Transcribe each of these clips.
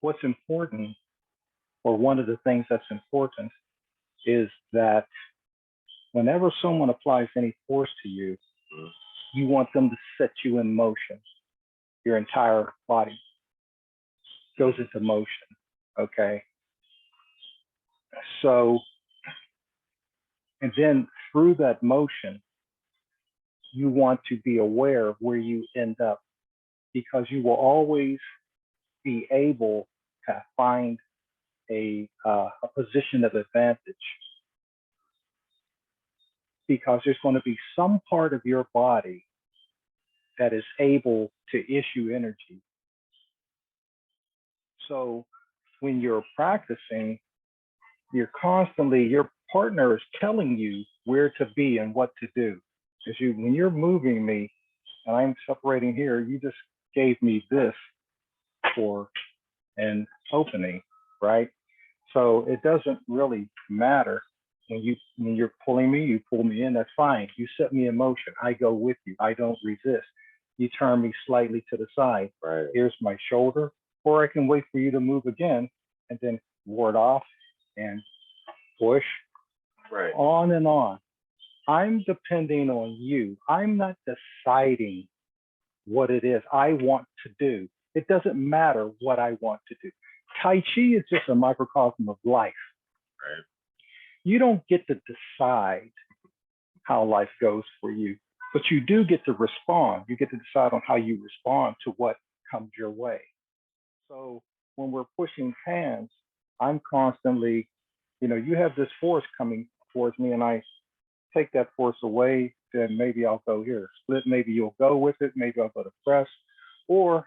what's important, or one of the things that's important, is that whenever someone applies any force to you, you want them to set you in motion. Your entire body goes into motion. Okay. So, and then through that motion, you want to be aware of where you end up, because you will always be able to find a position of advantage, because there's going to be some part of your body that is able to issue energy. So when you're practicing, your partner is telling you where to be and what to do. Because when you're moving me and I'm separating here, you just gave me this for an opening, right? So it doesn't really matter when you're pulling me, you pull me in, that's fine. You set me in motion. I go with you. I don't resist. You turn me slightly to the side. Right. Here's my shoulder, or I can wait for you to move again and then ward off and push. Right. On and on. I'm depending on you. I'm not deciding what it is I want to do. It doesn't matter what I want to do. Tai Chi is just a microcosm of life. Right. You don't get to decide how life goes for you, but you do get to respond. You get to decide on how you respond to what comes your way. So when we're pushing hands, I'm constantly, you have this force coming towards me, and I take that force away, then maybe I'll go here. Split, maybe you'll go with it, maybe I'll go to press. Or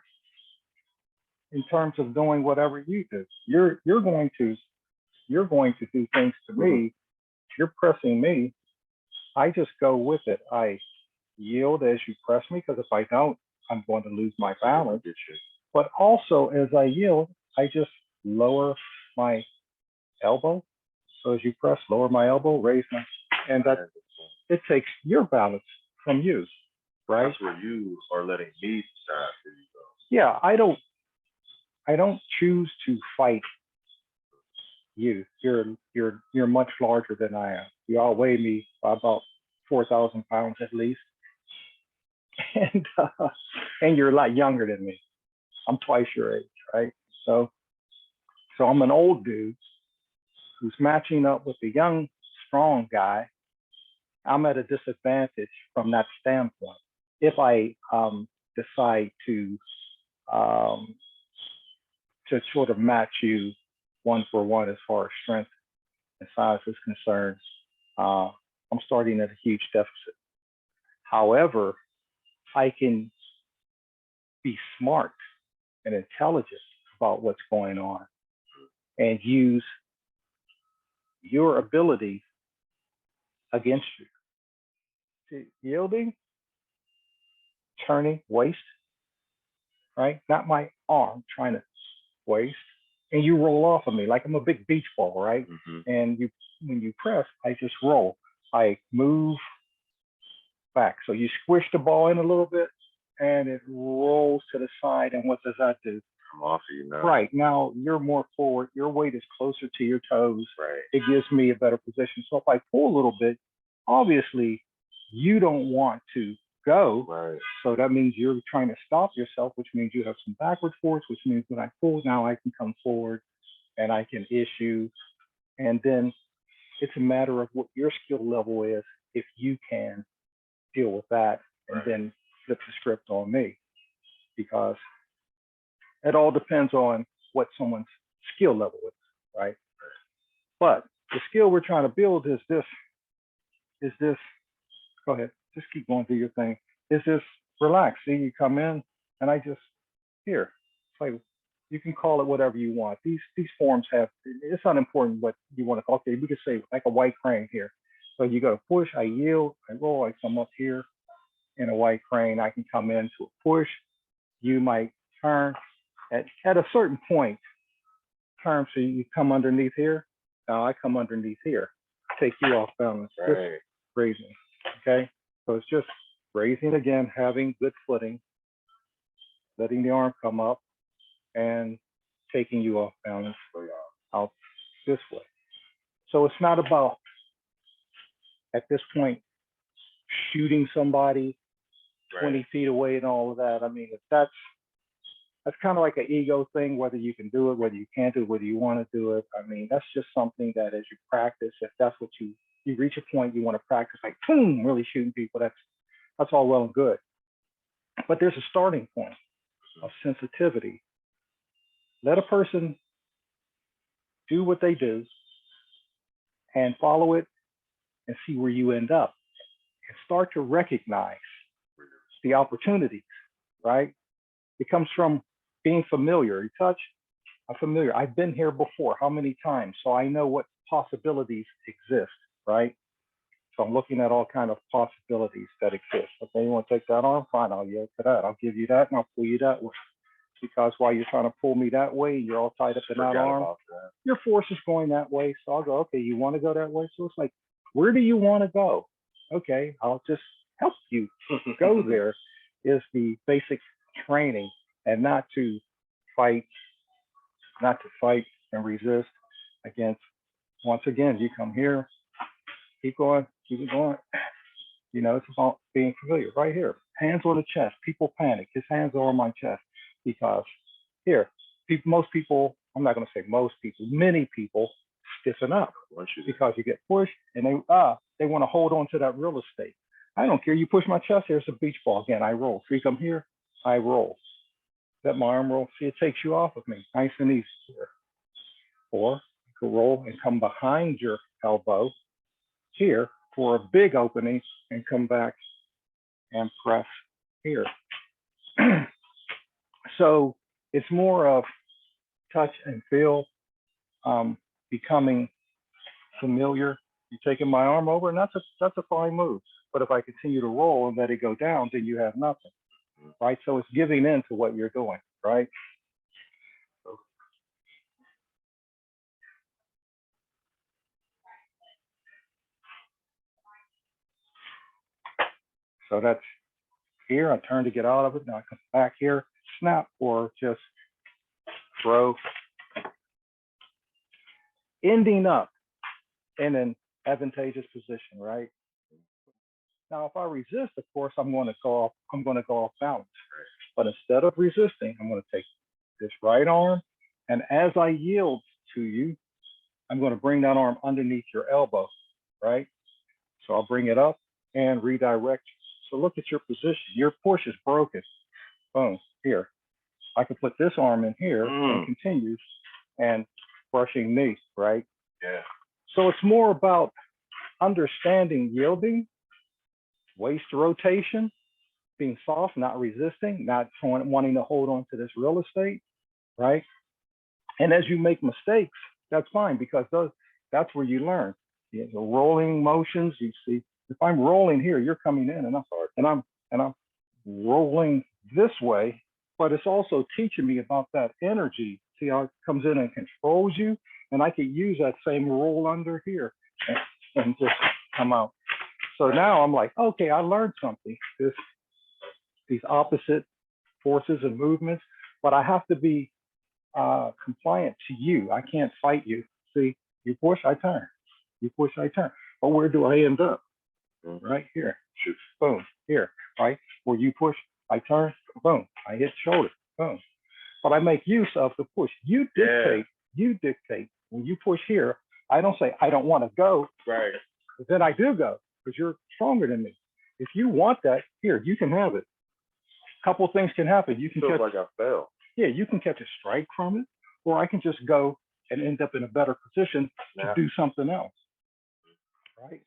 in terms of doing whatever you do, you're going to do things to me. You're pressing me. I just go with it. I yield as you press me, because if I don't, I'm going to lose my balance. But also, as I yield, I just lower my elbow. So as you press, lower my elbow, raise my, and that it takes your balance from you, right? That's where you are letting me decide where you go. Yeah, I don't choose to fight you. You're much larger than I am. You all weigh me by about 4,000 pounds at least, and and you're a lot younger than me. I'm twice your age, right? So I'm an old dude who's matching up with a young, strong guy. I'm at a disadvantage from that standpoint. If I decide um, to sort of match you one for one as far as strength and size is concerned, I'm starting at a huge deficit. However, I can be smart and intelligent about what's going on and use your ability against you. See, yielding, turning, waist, right? Not my arm trying to waist. And you roll off of me like I'm a big beach ball, right? And when you press, I just roll. I move back. So you squish the ball in a little bit and it rolls to the side. And what does that do? I'm off of you now. Right. Now you're more forward. Your weight is closer to your toes. Right. It gives me a better position. So if I pull a little bit, obviously you don't want to go. Right. So that means you're trying to stop yourself, which means you have some backward force, which means when I pull now, I can come forward and I can issue. And then it's a matter of what your skill level is, if you can deal with that, and Right. then flip the script on me, because it all depends on what someone's skill level is, right? But the skill we're trying to build is this, go ahead, just keep going through your thing. Is this relax? See, you come in and I just, here, it's like, you can call it whatever you want. These forms have, it's not important what you want to call it. We could say like a white crane here. So you go to push, I yield, I roll, I come up here in a white crane. I can come into a push. You might turn at a certain point, turn, so you come underneath here. Now I come underneath here, take you off balance, just Right. raising, okay? So it's just raising again, having good footing, letting the arm come up and taking you off balance out this way. So it's not about, at this point, shooting somebody 20 feet away and all of that. I mean, if that's kind of like an ego thing, whether you can do it, whether you can't do it, whether you want to do it. I mean, that's just something that as you practice, if that's what you reach a point you want to practice, like boom, really shooting people, that's all well and good. But there's a starting point of sensitivity. Let a person do what they do and follow it and see where you end up and start to recognize the opportunities, right? It comes from being familiar. You touch, I'm familiar. I've been here before. How many times? So I know what possibilities exist, right? So I'm looking at all kind of possibilities that exist. Okay, you want to take that on? Fine, I'll yield to that. I'll give you that and I'll pull you that way. Because while you're trying to pull me that way, you're all tied up in that arm. Your force is going that way. So I'll go, okay, you want to go that way? So it's like, where do you want to go? Okay, I'll just help you go there is the basic training, and not to fight and resist against. Once again, you come here, keep going, keep it going. You know, it's about being familiar. Right here, hands on the chest. People panic. His hands are on my chest because here, most people, I'm not going to say most people, many people stiffen up because you get pushed and they want to hold on to that real estate. I don't care. You push my chest, here's a beach ball. Again, I roll. So you come here, I roll. Let my arm roll. See, it takes you off of me. Nice and easy here. Or you can roll and come behind your elbow here for a big opening and come back and press here. So it's more of touch and feel, becoming familiar. You're taking my arm over, and that's a fine move. But if I continue to roll and let it go down, then you have nothing, right? So it's giving in to what you're doing, right? So that's here. I turn to get out of it. Now I come back here, snap, or just throw, ending up in an advantageous position, right? Now, if I resist, of course, I'm going to go off balance. But instead of resisting, I'm going to take this right arm, and as I yield to you, I'm going to bring that arm underneath your elbow, right? So I'll bring it up and redirect you. So look at your position. Your push is broken. Boom, here. I can put this arm in here and continues and brushing me, right? Yeah. So it's more about understanding yielding, waist rotation, being soft, not resisting, not wanting to hold on to this real estate, right? And as you make mistakes, that's fine, because that's where you learn. The rolling motions, you see, if I'm rolling here, you're coming in and I'm rolling this way, but it's also teaching me about that energy. See how it comes in and controls you, and I could use that same roll under here and just come out. So now I'm like, okay, I learned something. These opposite forces and movements, but I have to be compliant to you. I can't fight you. See, you push, I turn. You push, I turn. But where do I end up? Right here. Shoot. Boom. Here. Right. Where you push, I turn. Boom. I hit shoulder. Boom. But I make use of the push. You dictate. Yeah. You dictate. When you push here, I don't say I don't want to go. Right. But then I do go because you're stronger than me. If you want that, here, you can have it. A couple of things can happen. You can feels catch, like I fell. Yeah, you can catch a strike from it, or I can just go and end up in a better position to do something else. Right?